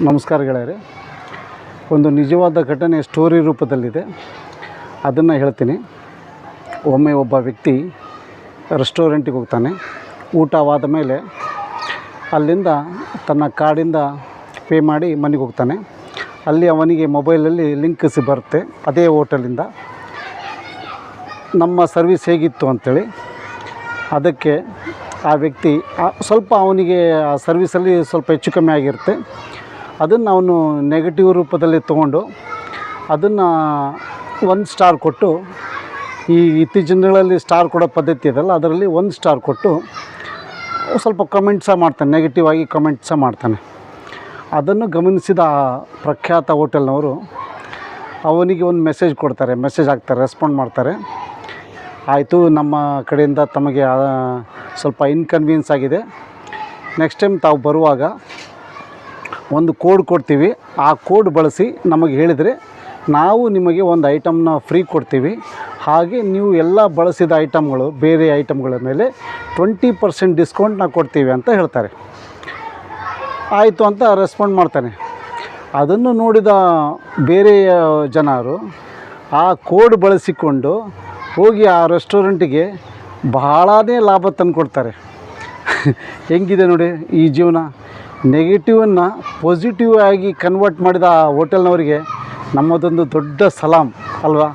ನಮಸ್ಕಾರ ಗೆಳೆಯರೆ. ಒಂದು ನಿಜವಾದ ಘಟನೆ ಸ್ಟೋರಿ ರೂಪದಲ್ಲಿದೆ, ಅದನ್ನು ಹೇಳ್ತೀನಿ. ಒಮ್ಮೆ ಒಬ್ಬ ವ್ಯಕ್ತಿ ರೆಸ್ಟೋರೆಂಟಿಗೆ ಹೋಗ್ತಾನೆ. ಊಟವಾದ ಮೇಲೆ ಅಲ್ಲಿಂದ ತನ್ನ ಕಾರ್ಡಿಂದ ಪೇ ಮಾಡಿ ಮನೆಗೆ ಹೋಗ್ತಾನೆ. ಅಲ್ಲಿ ಅವನಿಗೆ ಮೊಬೈಲಲ್ಲಿ ಲಿಂಕ್ ಬರುತ್ತೆ ಅದೇ ಹೋಟೆಲಿಂದ, ನಮ್ಮ ಸರ್ವಿಸ್ ಹೇಗಿತ್ತು ಅಂಥೇಳಿ. ಅದಕ್ಕೆ ಆ ವ್ಯಕ್ತಿ ಸ್ವಲ್ಪ ಅವನಿಗೆ ಆ ಸರ್ವಿಸಲ್ಲಿ ಸ್ವಲ್ಪ ಹೆಚ್ಚು ಕಮ್ಮಿ ಆಗಿರುತ್ತೆ. ಅದನ್ನು ಅವನು ನೆಗೆಟಿವ್ ರೂಪದಲ್ಲಿ ತೊಗೊಂಡು ಅದನ್ನು 1 ಸ್ಟಾರ್ ಕೊಟ್ಟು, ಈ ಇತ್ತೀಚಿನ ದಿನಗಳಲ್ಲಿ ಸ್ಟಾರ್ ಕೊಡೋ ಪದ್ಧತಿ ಇದೆಯಲ್ಲ, ಅದರಲ್ಲಿ 1 ಸ್ಟಾರ್ ಕೊಟ್ಟು ಸ್ವಲ್ಪ ಕಮೆಂಟ್ ಸಹ ಮಾಡ್ತಾನೆ, ನೆಗೆಟಿವ್ ಆಗಿ ಕಮೆಂಟ್ ಸಹ ಮಾಡ್ತಾನೆ. ಅದನ್ನು ಗಮನಿಸಿದ ಆ ಪ್ರಖ್ಯಾತ ಹೋಟೆಲ್ನವರು ಅವನಿಗೆ ಒಂದು ಮೆಸೇಜ್ ಹಾಕ್ತಾರೆ, ರೆಸ್ಪಾಂಡ್ ಮಾಡ್ತಾರೆ. ಆಯಿತು, ನಮ್ಮ ಕಡೆಯಿಂದ ತಮಗೆ ಸ್ವಲ್ಪ ಇನ್ಕನ್ವೀನಿಯನ್ಸ್ ಆಗಿದೆ. ನೆಕ್ಸ್ಟ್ ಟೈಮ್ ತಾವು ಬರುವಾಗ ಒಂದು ಕೋಡ್ ಕೊಡ್ತೀವಿ, ಆ ಕೋಡ್ ಬಳಸಿ ನಮಗೆ ಹೇಳಿದರೆ ನಾವು ನಿಮಗೆ ಒಂದು ಐಟಮ್ನ ಫ್ರೀ ಕೊಡ್ತೀವಿ. ಹಾಗೆ ನೀವು ಎಲ್ಲ ಬಳಸಿದ ಐಟಮ್ಗಳು, ಬೇರೆ ಐಟಮ್ಗಳ ಮೇಲೆ 20% ಡಿಸ್ಕೌಂಟ್ ನಾವು ಕೊಡ್ತೀವಿ ಅಂತ ಹೇಳ್ತಾರೆ. ಆಯಿತು ಅಂತ ರೆಸ್ಪಾಂಡ್ ಮಾಡ್ತಾನೆ. ಅದನ್ನು ನೋಡಿದ ಬೇರೆ ಜನರು ಆ ಕೋಡ್ ಬಳಸಿಕೊಂಡು ಹೋಗಿ ಆ ರೆಸ್ಟೋರೆಂಟಿಗೆ ಬಹಳನೇ ಲಾಭ ತಂದು ಕೊಡ್ತಾರೆ. ಹೆಂಗಿದೆ ನೋಡಿ ಈ ಜೀವನ. ನೆಗೆಟಿವನ್ನು ಪಾಸಿಟಿವ್ ಆಗಿ ಕನ್ವರ್ಟ್ ಮಾಡಿದ ಆ ಹೋಟೆಲ್ನವರಿಗೆ ನಮ್ಮದೊಂದು ದೊಡ್ಡ ಸಲಾಮ್ ಅಲ್ವಾ.